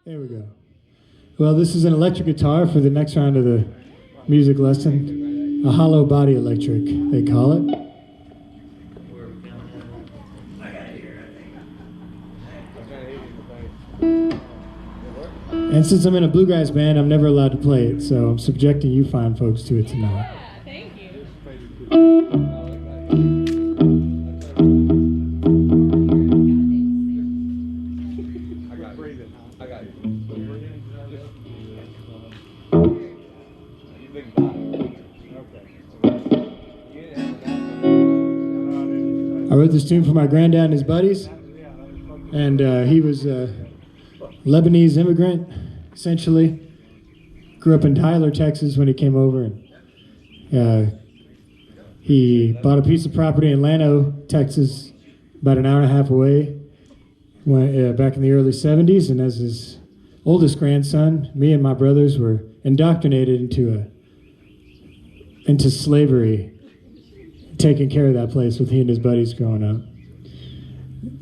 There we go. Well, this is an electric guitar for the next round of the music lesson. A hollow body electric, they call it. And since I'm in a bluegrass band, I'm never allowed to play it, so I'm subjecting you fine folks to it tonight. Thank you. I wrote this tune for my granddad and his buddies, and he was a Lebanese immigrant, essentially. Grew up in Tyler, Texas when he came over, and he bought a piece of property in Llano, Texas, about an hour and a half away, back in the early 70s, and as his oldest grandson, me and my brothers were indoctrinated into slavery, taking care of that place with he and his buddies growing up.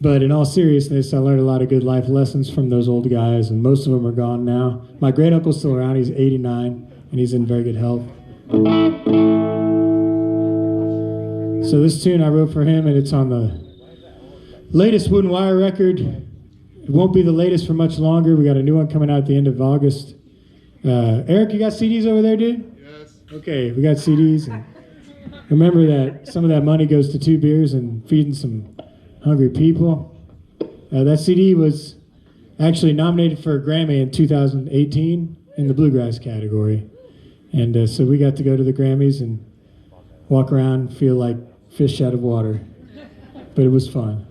But in all seriousness, I learned a lot of good life lessons from those old guys, and most of them are gone now. My great uncle's still around. He's 89, and he's in very good health. So this tune I wrote for him, and it's on the latest Wooden Wire record. It won't be the latest for much longer. We got a new one coming out at the end of August. Eric, you got CDs over there, dude? Yes. Okay, we got CDs. And remember that some of that money goes to 2 beers and feeding some hungry people. That CD was actually nominated for a Grammy in 2018 in the bluegrass category. And so we got to go to the Grammys and walk around and feel like fish out of water. But it was fun.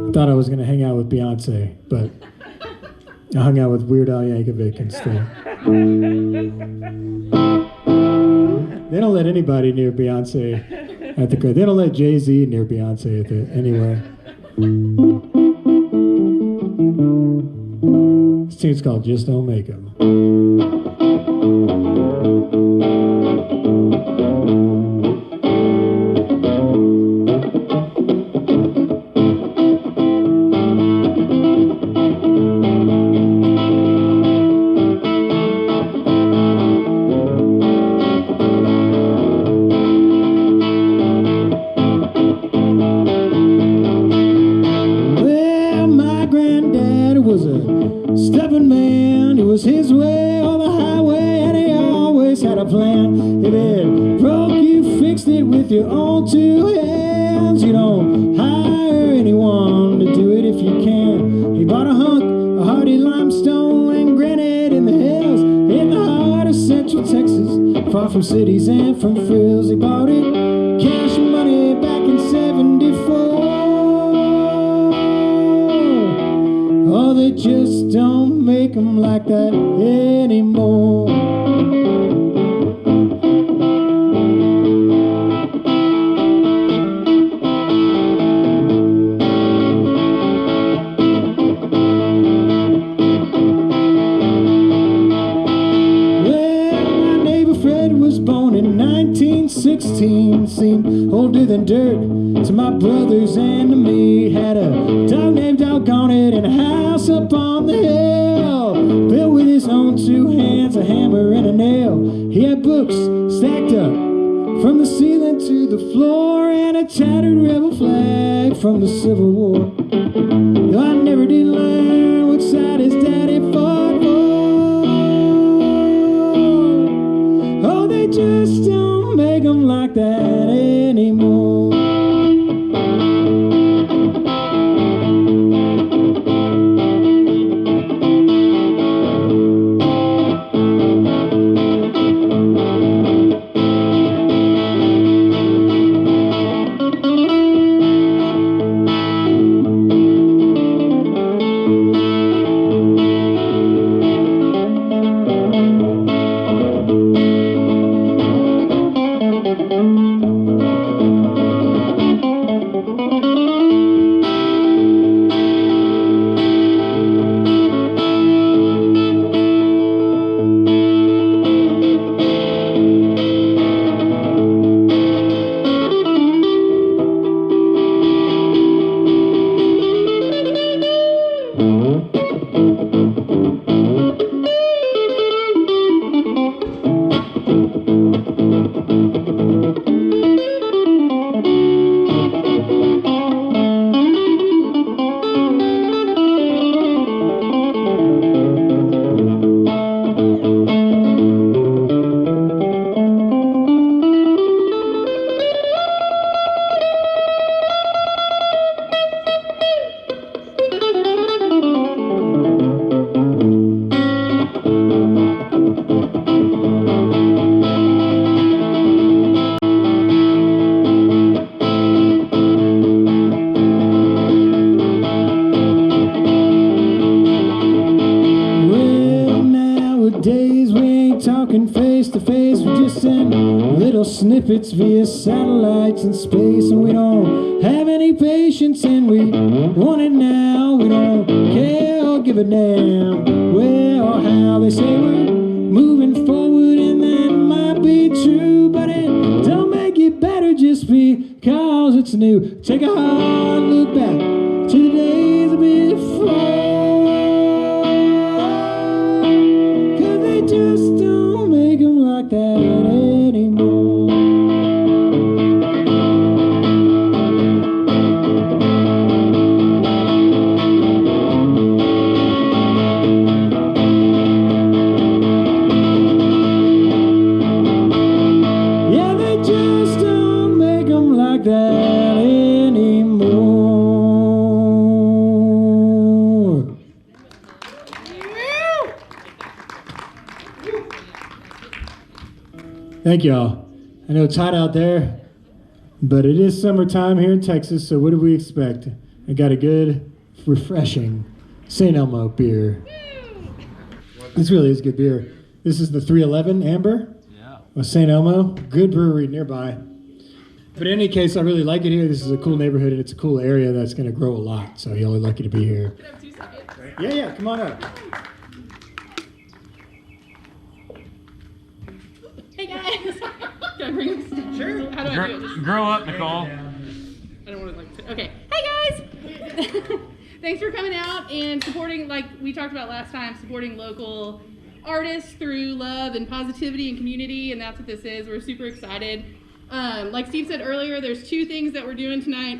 I thought I was going to hang out with Beyonce, but I hung out with Weird Al Yankovic instead. They don't let anybody near Beyonce at the crowd. They don't let Jay-Z near Beyonce anywhere. This tune's called Just Don't Make 'Em. His way or the highway, and he always had a plan. If it broke, you fixed it with your own 2 hands. You don't hire anyone to do it if you can. He bought a hunk of hardy limestone and granite in the hills, in the heart of Central Texas, far from cities and from frills. He bought it cash money back in '74. Oh, they just don't make 'em like that anymore. Well, my neighbor Fred was born in 1916, seemed older than dirt to my brothers and to me. Had a dog named Doggone It and a house up on the hill, built with his own 2 hands, a hammer and a nail. He had books stacked up from the ceiling to the floor, and a tattered rebel flag from the Civil War. Though I never did learn which side his daddy fought for. Oh, they just don't make 'em like that anymore. little snippets via satellites in space, and we don't have any patience, and we want it now. We don't care or give a damn where or how. They say we're moving forward, and that might be true, but it don't make it better just because it's new. Take a hard look back to the days before, 'cause they just don't make them like that anymore. Yeah, they just don't make them like that anymore. Thank y'all. I know it's hot out there, but it is summertime here in Texas, so what do we expect? I got a good, refreshing St. Elmo beer. This really is good beer. This is the 311 Amber of St. Elmo. Good brewery nearby. But in any case, I really like it here. This is a cool neighborhood, and it's a cool area that's going to grow a lot, so y'all are lucky to be here. Can I have 2 seconds? Yeah, come on up. Hey guys! Can I bring this? Sure. How do I do it? Just, Grow up, Nicole. I don't want to okay. Hey guys! Thanks for coming out and supporting, like we talked about last time, supporting local artists through love and positivity and community, and that's what this is. We're super excited. Like Steve said earlier, there's 2 things that we're doing tonight.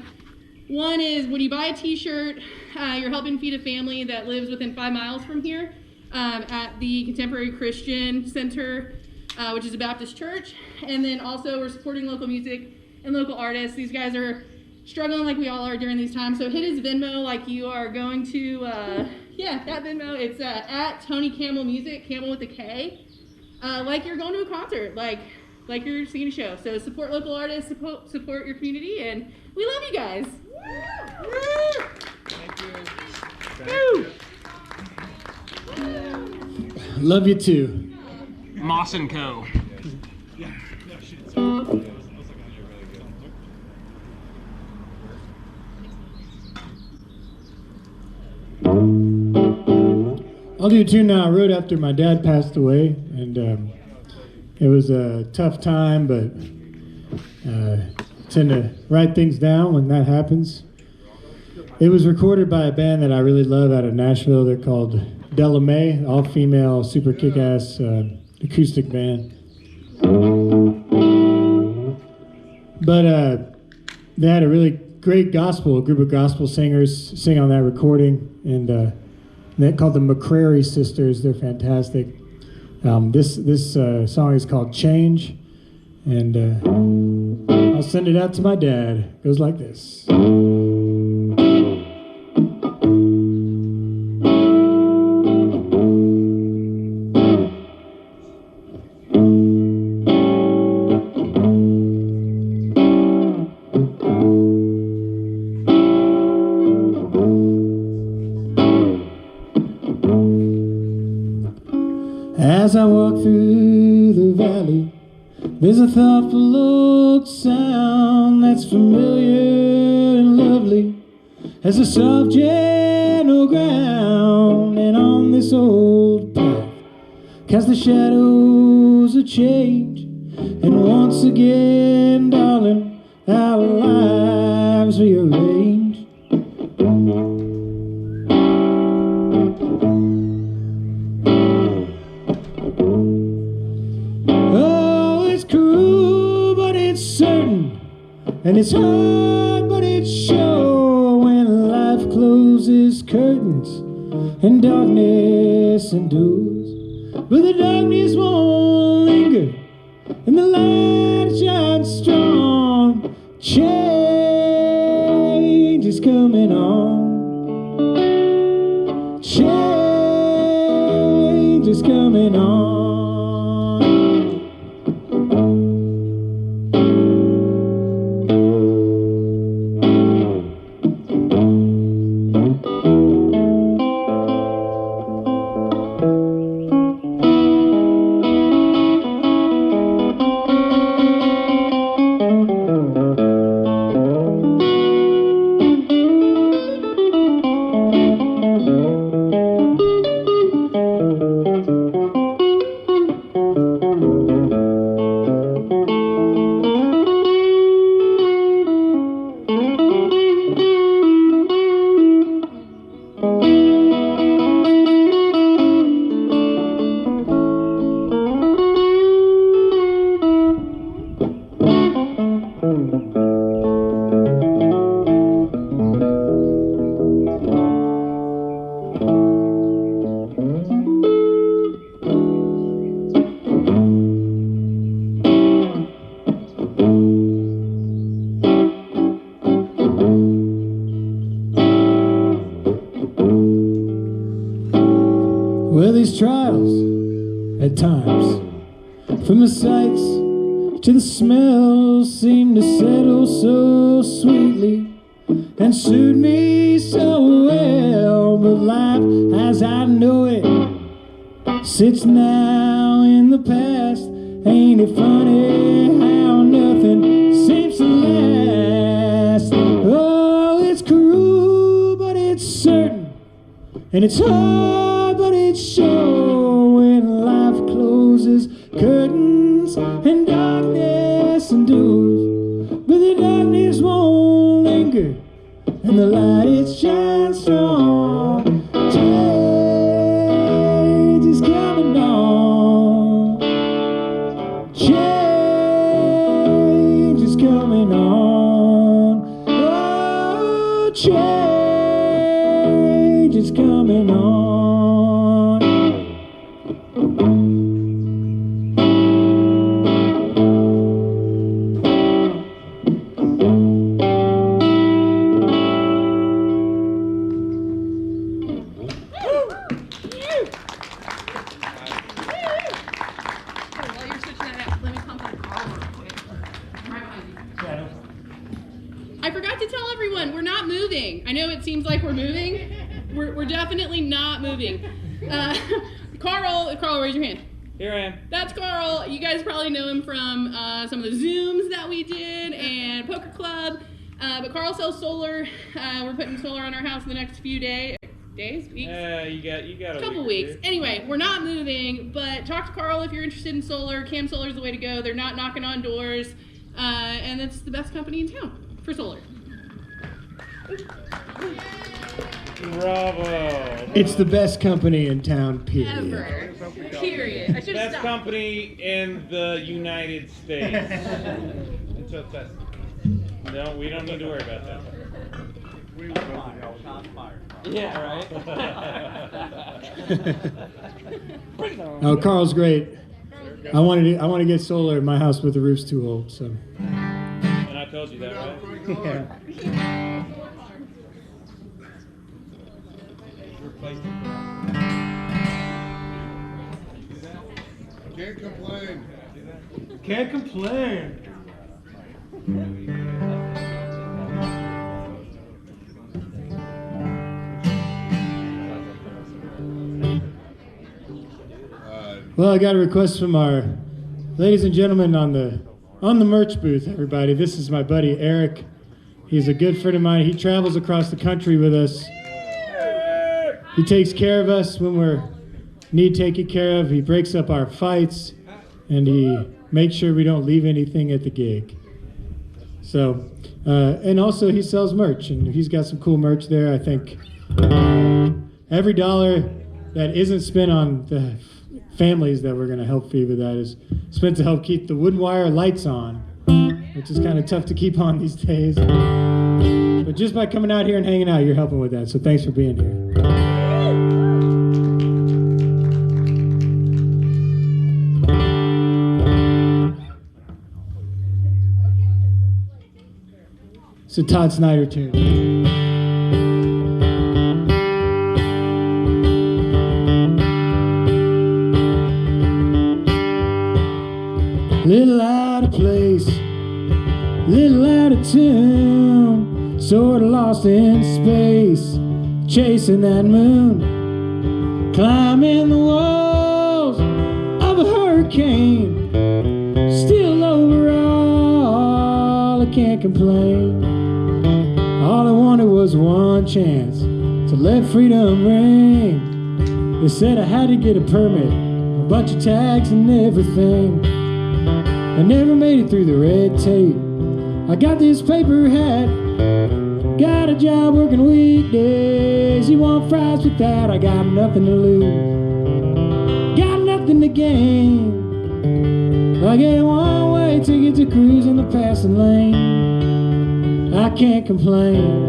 One is when you buy a t-shirt, you're helping feed a family that lives within 5 miles from here at the Contemporary Christian Center, which is a Baptist church. And then also we're supporting local music and local artists. These guys are struggling like we all are during these times. So hit his Venmo like you are going to, that Venmo. It's at Tony Kamel Music, Kamel with a K. Like you're going to a concert, like you're seeing a show. So support local artists, support your community, and we love you guys. Thank you. Love you too. Moss & Co. I'll do a tune now I wrote after my dad passed away, and it was a tough time, but tend to write things down when that happens. It was recorded by a band that I really love out of Nashville. They're called Della May, all-female, super kick-ass acoustic band. But they had a really great a group of gospel singers sing on that recording, and they're called the McCrary Sisters. They're fantastic. This song is called Change, and I'll send it out to my dad. It goes like this. As I walk through the valley, there's a thoughtful old sound that's familiar and lovely as a soft gentle ground. And on this old path cast the shadows of change, and once again, darling, our lives rearranged. And it's hard, but it's sure when life closes curtains and darkness endures. But the darkness won't linger and the light shines strong. Change is coming on. Change is coming on. Well, these trials, at times, from the sights to the smells, seem to settle so sweetly and suit me so well. But life as I know it sits now in the past. Ain't it funny how nothing seems to last? Oh, it's cruel, but it's certain, and it's hard, but it's sure. When life closes curtains and darkness endures, but the darkness won't linger and the light it shines strong. Change is coming on. Change is coming on. Oh, change is coming on. While you're switching that out, let me pump on Carl real quick. Right behind you. I forgot to tell everyone, we're not moving. I know it seems like we're moving. We're definitely not moving. Carl, raise your hand. Here I am. That's Carl. You guys probably know him from some of the Zooms that we did and Poker Club. But Carl sells solar. We're putting solar on our house in the next few days, weeks? You got a Couple week or weeks. two. Anyway, we're not moving, but talk to Carl if you're interested in solar. Cam Solar's the way to go. They're not knocking on doors, and it's the best company in town for solar. Bravo. It's the best company in town, period. Ever. Period. I should have Best stopped. company in the United States. Until that's. No, we don't need to worry about that. Yeah, right. Oh, Carl's great. I want to get solar in my house, but the roof's too old. So. And I told you that, right? Yeah. Can't complain. Can't complain. Well, I got a request from our ladies and gentlemen on the merch booth, everybody. This is my buddy Eric. He's a good friend of mine. He travels across the country with us. He takes care of us when we're need taken care of. He breaks up our fights, and he makes sure we don't leave anything at the gig. So, and also he sells merch, and he's got some cool merch there. I think every dollar that isn't spent on the families that we're going to help feed with that is spent to help keep the wood wire lights on, which is kind of tough to keep on these days. But just by coming out here and hanging out, you're helping with that. So thanks for being here. It's a Todd Snyder tune. Little out of place, little out of tune, sort of lost in space, chasing that moon, climbing the walls of a hurricane. Still overall, I can't complain. All I wanted was one chance to let freedom ring. They said I had to get a permit, a bunch of tags and everything. I never made it through the red tape. I got this paper hat, got a job working weekdays. You want fries with that? I got nothing to lose, got nothing to gain. I get one-way ticket to cruise in the passing lane. I can't complain.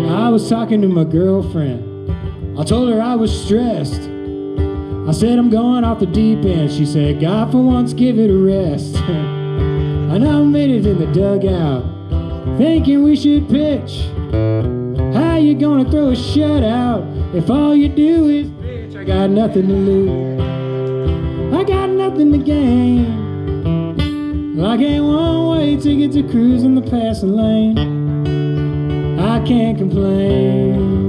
I was talking to my girlfriend. I told her I was stressed. I said I'm going off the deep end. She said, God, for once, give it a rest. I now made it in the dugout, thinking we should pitch. How you you gonna throw a shutout if all you do is bitch? I got nothing to lose. I got nothing to gain. Like a one-way ticket to cruise in the passing lane. I can't complain.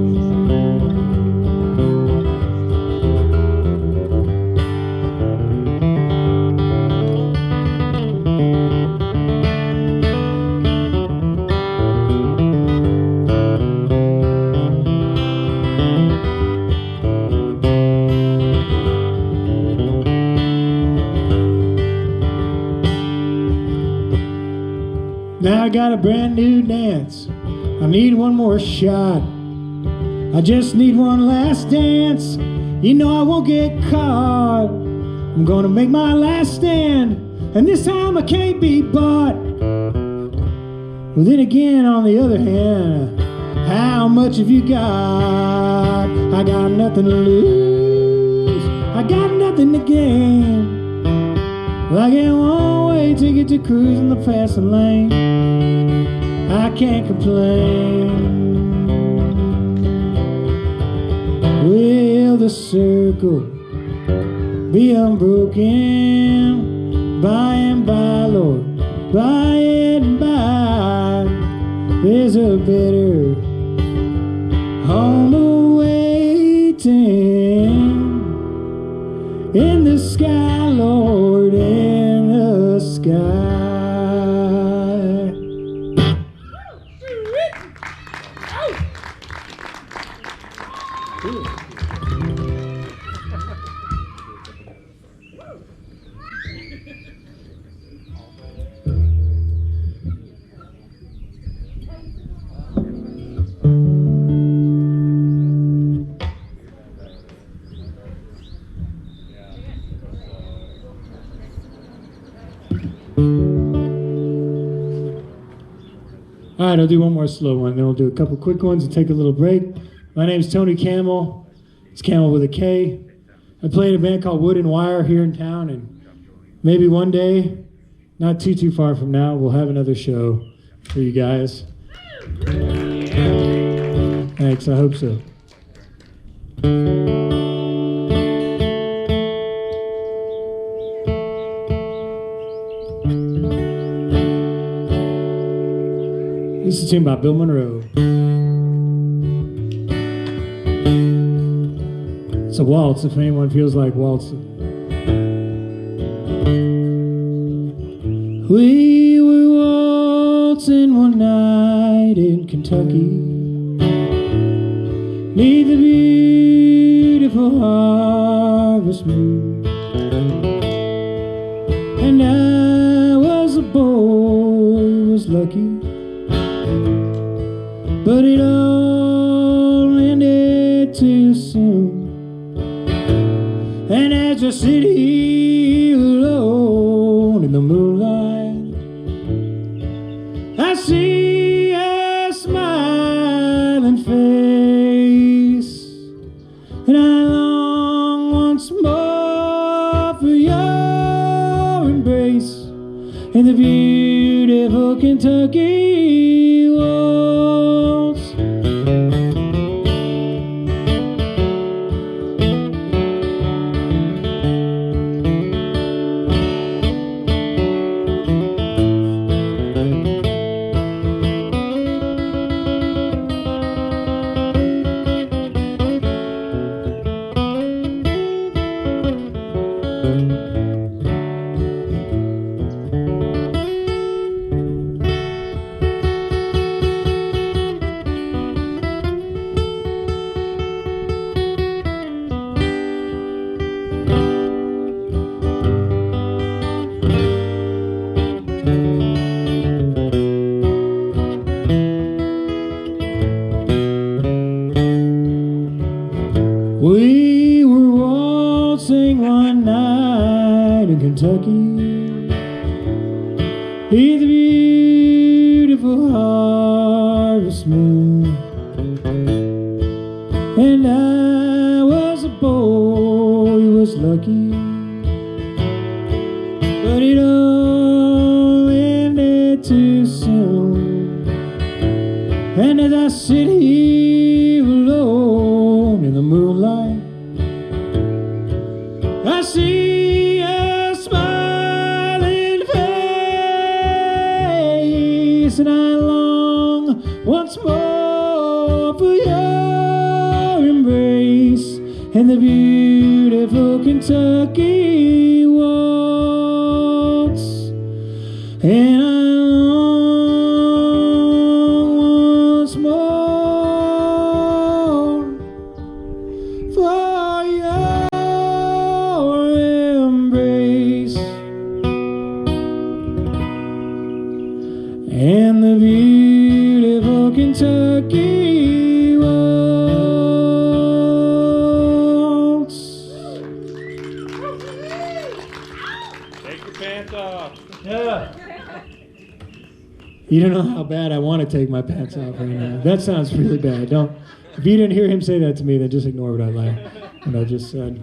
Now I got a brand new dance. I need one more shot. I just need one last dance. You know I won't get caught. I'm gonna make my last stand, and this time I can't be bought. Well, then again, on the other hand, how much have you got? I got nothing to lose. I got nothing to gain. Like a one-way ticket to cruise in the passing lane. I can't complain. Will the circle be unbroken by and by, Lord? By and by, there's a better home awaiting in the sky, Lord, in the sky. All right, I'll do one more slow one, then we'll do a couple quick ones and take a little break. My name's Tony Kamel. It's Kamel with a K. I play in a band called Wood and Wire here in town, and maybe one day, not too far from now, we'll have another show for you guys. Thanks, I hope so. This is a tune by Bill Monroe. It's a waltz if anyone feels like waltzing. We were waltzing one night in Kentucky, neath the beautiful harvest moon, and I was a boy who was lucky. But it all ended too soon. And as I sit here alone in the moonlight, I see a smiling face, and I long once more for your embrace in the beautiful Kentucky waltz. We were waltzing one night in Kentucky, neath the beautiful harvest moon, and I was a boy who was lucky, but it all ended too soon. And as I sit here for your embrace and the beautiful Kentucky waltz. And I long once more for your embrace and the beautiful Kentucky waltz. Take your pants off. Yeah. You don't know how bad I want to take my pants off right now. That sounds really bad. Don't. If you didn't hear him say that to me, then just ignore what I just said.